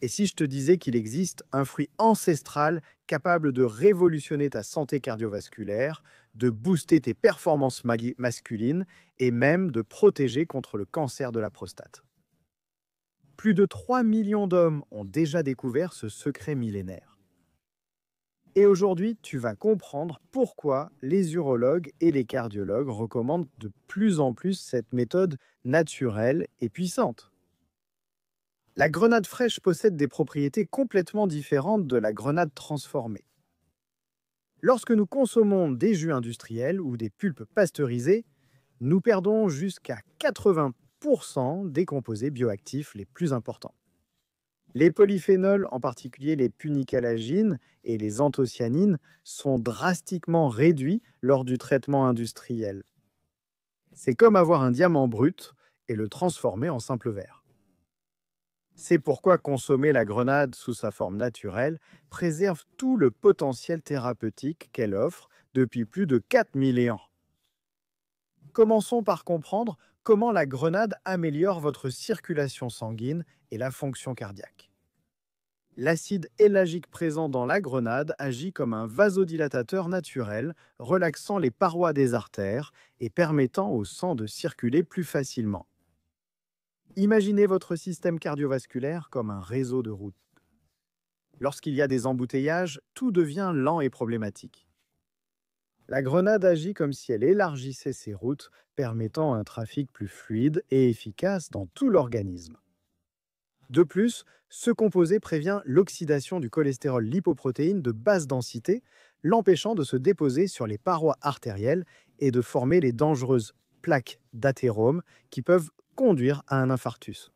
Et si je te disais qu'il existe un fruit ancestral capable de révolutionner ta santé cardiovasculaire, de booster tes performances masculines et même de protéger contre le cancer de la prostate? Plus de 3 millions d'hommes ont déjà découvert ce secret millénaire. Et aujourd'hui, tu vas comprendre pourquoi les urologues et les cardiologues recommandent de plus en plus cette méthode naturelle et puissante. La grenade fraîche possède des propriétés complètement différentes de la grenade transformée. Lorsque nous consommons des jus industriels ou des pulpes pasteurisées, nous perdons jusqu'à 80% des composés bioactifs les plus importants. Les polyphénols, en particulier les punicalagines et les anthocyanines, sont drastiquement réduits lors du traitement industriel. C'est comme avoir un diamant brut et le transformer en simple verre. C'est pourquoi consommer la grenade sous sa forme naturelle préserve tout le potentiel thérapeutique qu'elle offre depuis plus de 4000 ans. Commençons par comprendre comment la grenade améliore votre circulation sanguine et la fonction cardiaque. L'acide éllagique présent dans la grenade agit comme un vasodilatateur naturel, relaxant les parois des artères et permettant au sang de circuler plus facilement. Imaginez votre système cardiovasculaire comme un réseau de routes. Lorsqu'il y a des embouteillages, tout devient lent et problématique. La grenade agit comme si elle élargissait ses routes, permettant un trafic plus fluide et efficace dans tout l'organisme. De plus, ce composé prévient l'oxydation du cholestérol lipoprotéine de basse densité, l'empêchant de se déposer sur les parois artérielles et de former les dangereuses plaques d'athérome qui peuvent conduire à un infarctus.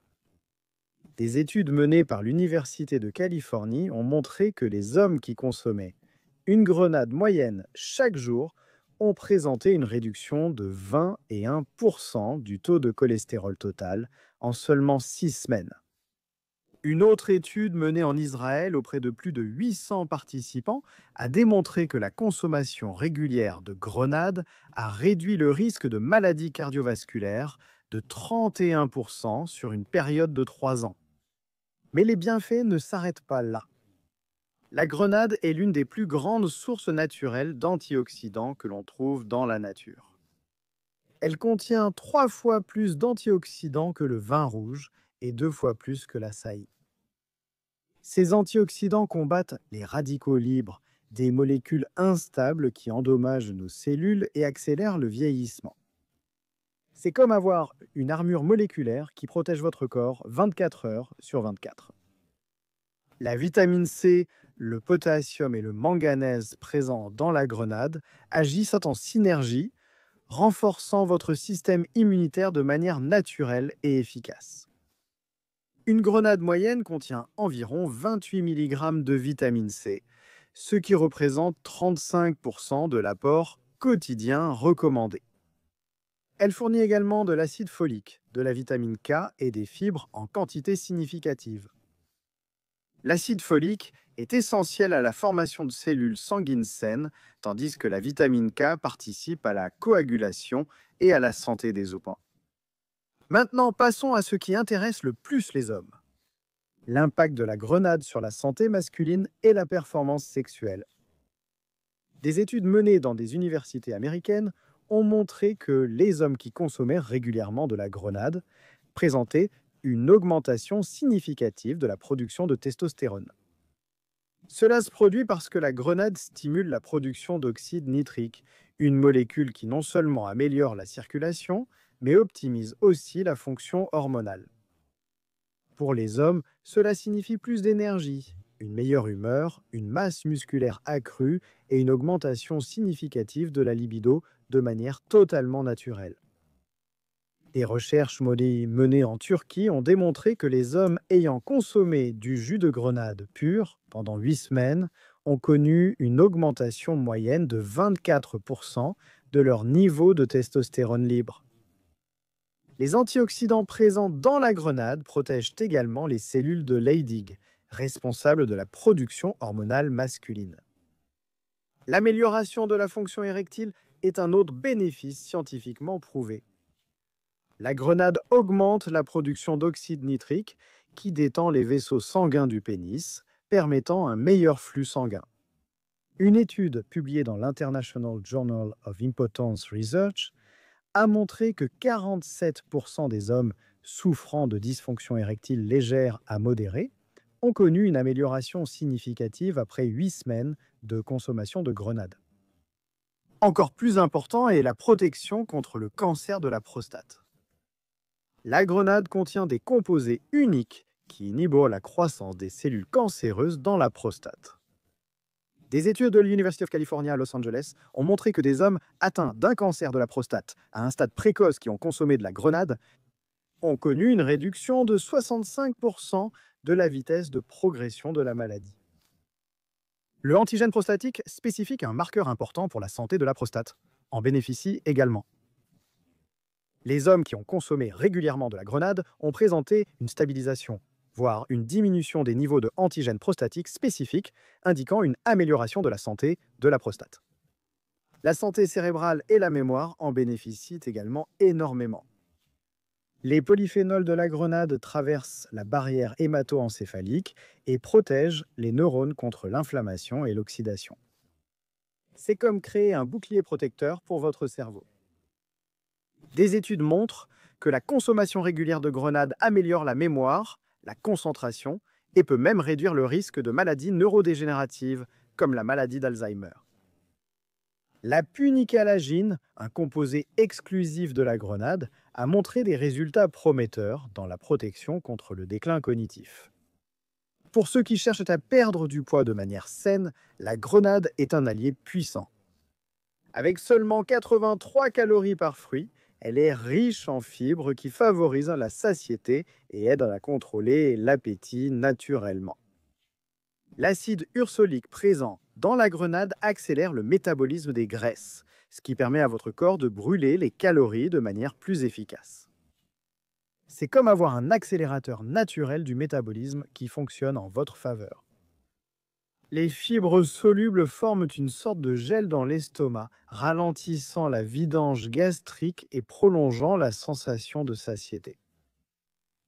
Des études menées par l'Université de Californie ont montré que les hommes qui consommaient une grenade moyenne chaque jour ont présenté une réduction de 21% du taux de cholestérol total en seulement 6 semaines. Une autre étude menée en Israël auprès de plus de 800 participants a démontré que la consommation régulière de grenades a réduit le risque de maladies cardiovasculaires de 31% sur une période de 3 ans. Mais les bienfaits ne s'arrêtent pas là. La grenade est l'une des plus grandes sources naturelles d'antioxydants que l'on trouve dans la nature. Elle contient 3 fois plus d'antioxydants que le vin rouge et 2 fois plus que la saillie. Ces antioxydants combattent les radicaux libres, des molécules instables qui endommagent nos cellules et accélèrent le vieillissement. C'est comme avoir une armure moléculaire qui protège votre corps 24 heures sur 24. La vitamine C, le potassium et le manganèse présents dans la grenade agissent en synergie, renforçant votre système immunitaire de manière naturelle et efficace. Une grenade moyenne contient environ 28 mg de vitamine C, ce qui représente 35% de l'apport quotidien recommandé. Elle fournit également de l'acide folique, de la vitamine K et des fibres en quantité significative. L'acide folique est essentiel à la formation de cellules sanguines saines, tandis que la vitamine K participe à la coagulation et à la santé des os. Maintenant, passons à ce qui intéresse le plus les hommes. L'impact de la grenade sur la santé masculine et la performance sexuelle. Des études menées dans des universités américaines ont montré que les hommes qui consommaient régulièrement de la grenade présentaient une augmentation significative de la production de testostérone. Cela se produit parce que la grenade stimule la production d'oxyde nitrique, une molécule qui non seulement améliore la circulation, mais optimise aussi la fonction hormonale. Pour les hommes, cela signifie plus d'énergie, une meilleure humeur, une masse musculaire accrue et une augmentation significative de la libido de manière totalement naturelle. Des recherches menées en Turquie ont démontré que les hommes ayant consommé du jus de grenade pur pendant 8 semaines ont connu une augmentation moyenne de 24% de leur niveau de testostérone libre. Les antioxydants présents dans la grenade protègent également les cellules de Leydig, responsables de la production hormonale masculine. L'amélioration de la fonction érectile est un autre bénéfice scientifiquement prouvé. La grenade augmente la production d'oxyde nitrique qui détend les vaisseaux sanguins du pénis, permettant un meilleur flux sanguin. Une étude publiée dans l'International Journal of Impotence Research a montré que 47% des hommes souffrant de dysfonction érectile légère à modérée ont connu une amélioration significative après 8 semaines de consommation de grenade. Encore plus important est la protection contre le cancer de la prostate. La grenade contient des composés uniques qui inhibent la croissance des cellules cancéreuses dans la prostate. Des études de l'University of California à Los Angeles ont montré que des hommes atteints d'un cancer de la prostate à un stade précoce qui ont consommé de la grenade ont connu une réduction de 65% de la vitesse de progression de la maladie. Le antigène prostatique spécifique est un marqueur important pour la santé de la prostate, en bénéficie également. Les hommes qui ont consommé régulièrement de la grenade ont présenté une stabilisation, voire une diminution des niveaux de antigène prostatique spécifique, indiquant une amélioration de la santé de la prostate. La santé cérébrale et la mémoire en bénéficient également énormément. Les polyphénols de la grenade traversent la barrière hémato-encéphalique et protègent les neurones contre l'inflammation et l'oxydation. C'est comme créer un bouclier protecteur pour votre cerveau. Des études montrent que la consommation régulière de grenade améliore la mémoire, la concentration et peut même réduire le risque de maladies neurodégénératives comme la maladie d'Alzheimer. La punicalagine, un composé exclusif de la grenade, a montré des résultats prometteurs dans la protection contre le déclin cognitif. Pour ceux qui cherchent à perdre du poids de manière saine, la grenade est un allié puissant. Avec seulement 83 calories par fruit, elle est riche en fibres qui favorisent la satiété et aident à contrôler l'appétit naturellement. L'acide ursolique présent dans la grenade accélère le métabolisme des graisses, ce qui permet à votre corps de brûler les calories de manière plus efficace. C'est comme avoir un accélérateur naturel du métabolisme qui fonctionne en votre faveur. Les fibres solubles forment une sorte de gel dans l'estomac, ralentissant la vidange gastrique et prolongeant la sensation de satiété.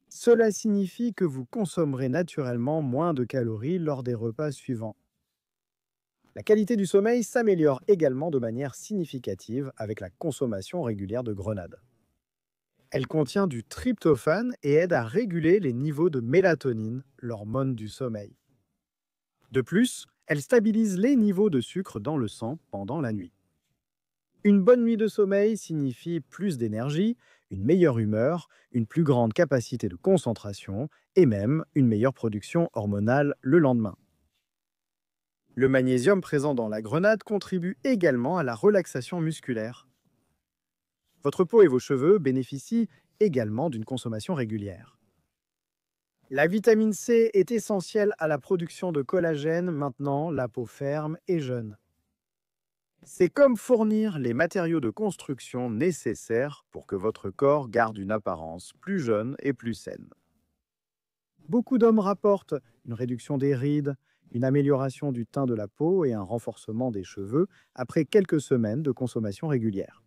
Cela signifie que vous consommerez naturellement moins de calories lors des repas suivants. La qualité du sommeil s'améliore également de manière significative avec la consommation régulière de grenade. Elle contient du tryptophane et aide à réguler les niveaux de mélatonine, l'hormone du sommeil. De plus, elle stabilise les niveaux de sucre dans le sang pendant la nuit. Une bonne nuit de sommeil signifie plus d'énergie, une meilleure humeur, une plus grande capacité de concentration et même une meilleure production hormonale le lendemain. Le magnésium présent dans la grenade contribue également à la relaxation musculaire. Votre peau et vos cheveux bénéficient également d'une consommation régulière. La vitamine C est essentielle à la production de collagène, maintenant la peau ferme et jeune. C'est comme fournir les matériaux de construction nécessaires pour que votre corps garde une apparence plus jeune et plus saine. Beaucoup d'hommes rapportent une réduction des rides, une amélioration du teint de la peau et un renforcement des cheveux après quelques semaines de consommation régulière.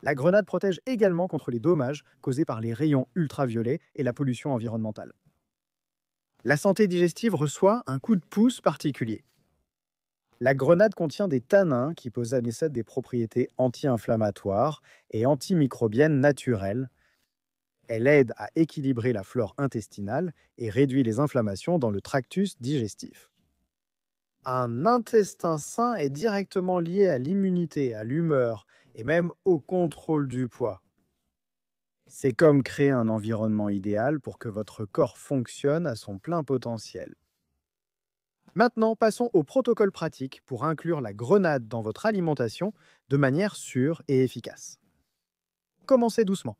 La grenade protège également contre les dommages causés par les rayons ultraviolets et la pollution environnementale. La santé digestive reçoit un coup de pouce particulier. La grenade contient des tanins qui possèdent des propriétés anti-inflammatoires et antimicrobiennes naturelles. Elle aide à équilibrer la flore intestinale et réduit les inflammations dans le tractus digestif. Un intestin sain est directement lié à l'immunité, à l'humeur et même au contrôle du poids. C'est comme créer un environnement idéal pour que votre corps fonctionne à son plein potentiel. Maintenant, passons au protocole pratique pour inclure la grenade dans votre alimentation de manière sûre et efficace. Commencez doucement.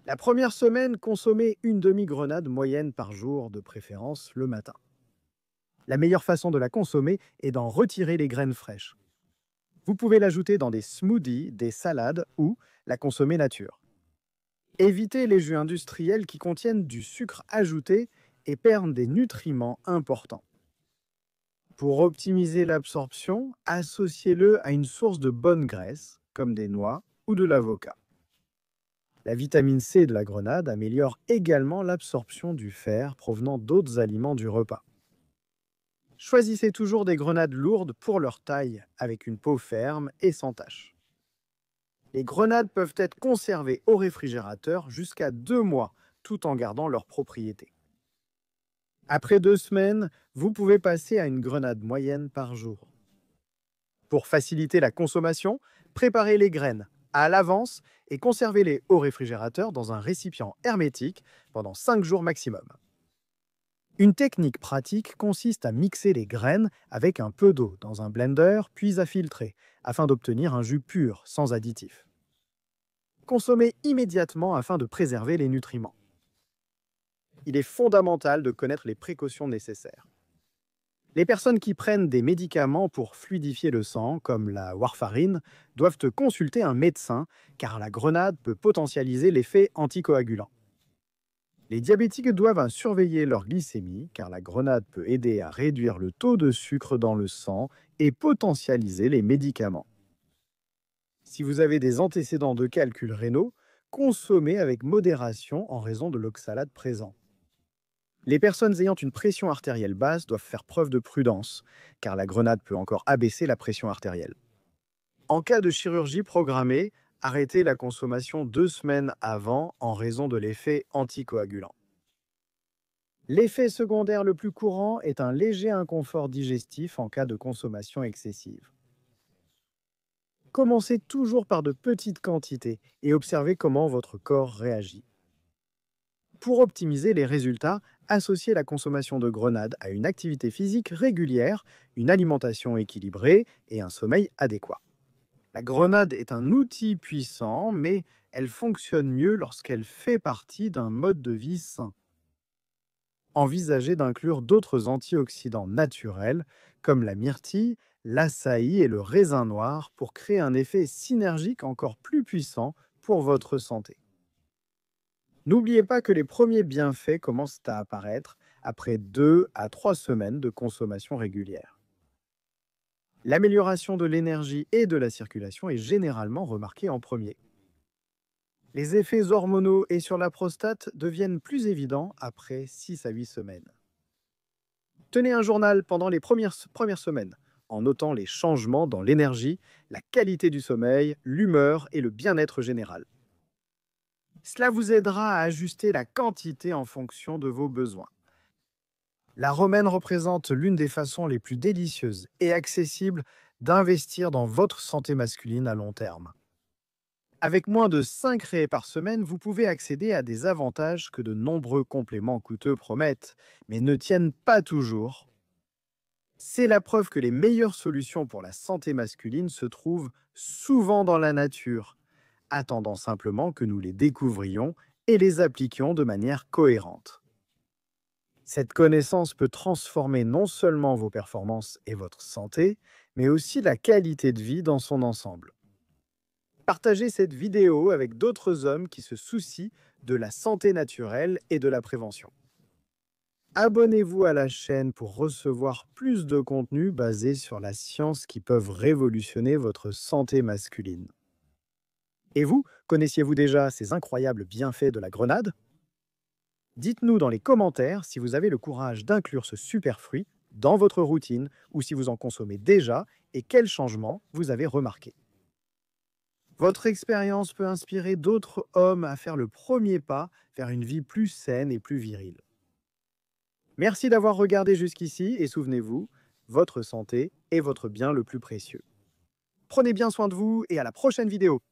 La première semaine, consommez une demi-grenade moyenne par jour, de préférence le matin. La meilleure façon de la consommer est d'en retirer les graines fraîches. Vous pouvez l'ajouter dans des smoothies, des salades ou la consommer nature. Évitez les jus industriels qui contiennent du sucre ajouté et perdent des nutriments importants. Pour optimiser l'absorption, associez-le à une source de bonne graisse, comme des noix ou de l'avocat. La vitamine C de la grenade améliore également l'absorption du fer provenant d'autres aliments du repas. Choisissez toujours des grenades lourdes pour leur taille, avec une peau ferme et sans tache. Les grenades peuvent être conservées au réfrigérateur jusqu'à 2 mois, tout en gardant leurs propriétés. Après 2 semaines, vous pouvez passer à une grenade moyenne par jour. Pour faciliter la consommation, préparez les graines à l'avance et conservez-les au réfrigérateur dans un récipient hermétique pendant 5 jours maximum. Une technique pratique consiste à mixer les graines avec un peu d'eau dans un blender puis à filtrer, afin d'obtenir un jus pur, sans additifs. Consommez immédiatement afin de préserver les nutriments. Il est fondamental de connaître les précautions nécessaires. Les personnes qui prennent des médicaments pour fluidifier le sang, comme la warfarine, doivent consulter un médecin, car la grenade peut potentialiser l'effet anticoagulant. Les diabétiques doivent surveiller leur glycémie, car la grenade peut aider à réduire le taux de sucre dans le sang et potentialiser les médicaments. Si vous avez des antécédents de calculs rénaux, consommez avec modération en raison de l'oxalate présent. Les personnes ayant une pression artérielle basse doivent faire preuve de prudence, car la grenade peut encore abaisser la pression artérielle. En cas de chirurgie programmée, arrêtez la consommation 2 semaines avant en raison de l'effet anticoagulant. L'effet secondaire le plus courant est un léger inconfort digestif en cas de consommation excessive. Commencez toujours par de petites quantités et observez comment votre corps réagit. Pour optimiser les résultats, associez la consommation de grenades à une activité physique régulière, une alimentation équilibrée et un sommeil adéquat. La grenade est un outil puissant, mais elle fonctionne mieux lorsqu'elle fait partie d'un mode de vie sain. Envisagez d'inclure d'autres antioxydants naturels, comme la myrtille, l'açaï et le raisin noir, pour créer un effet synergique encore plus puissant pour votre santé. N'oubliez pas que les premiers bienfaits commencent à apparaître après 2 à 3 semaines de consommation régulière. L'amélioration de l'énergie et de la circulation est généralement remarquée en premier. Les effets hormonaux et sur la prostate deviennent plus évidents après 6 à 8 semaines. Tenez un journal pendant les premières semaines, en notant les changements dans l'énergie, la qualité du sommeil, l'humeur et le bien-être général. Cela vous aidera à ajuster la quantité en fonction de vos besoins. La romaine représente l'une des façons les plus délicieuses et accessibles d'investir dans votre santé masculine à long terme. Avec moins de 5 raies par semaine, vous pouvez accéder à des avantages que de nombreux compléments coûteux promettent, mais ne tiennent pas toujours. C'est la preuve que les meilleures solutions pour la santé masculine se trouvent souvent dans la nature, attendant simplement que nous les découvrions et les appliquions de manière cohérente. Cette connaissance peut transformer non seulement vos performances et votre santé, mais aussi la qualité de vie dans son ensemble. Partagez cette vidéo avec d'autres hommes qui se soucient de la santé naturelle et de la prévention. Abonnez-vous à la chaîne pour recevoir plus de contenus basés sur la science qui peuvent révolutionner votre santé masculine. Et vous, connaissiez-vous déjà ces incroyables bienfaits de la grenade? Dites-nous dans les commentaires si vous avez le courage d'inclure ce super fruit dans votre routine ou si vous en consommez déjà et quels changements vous avez remarqués. Votre expérience peut inspirer d'autres hommes à faire le premier pas vers une vie plus saine et plus virile. Merci d'avoir regardé jusqu'ici et souvenez-vous, votre santé est votre bien le plus précieux. Prenez bien soin de vous et à la prochaine vidéo.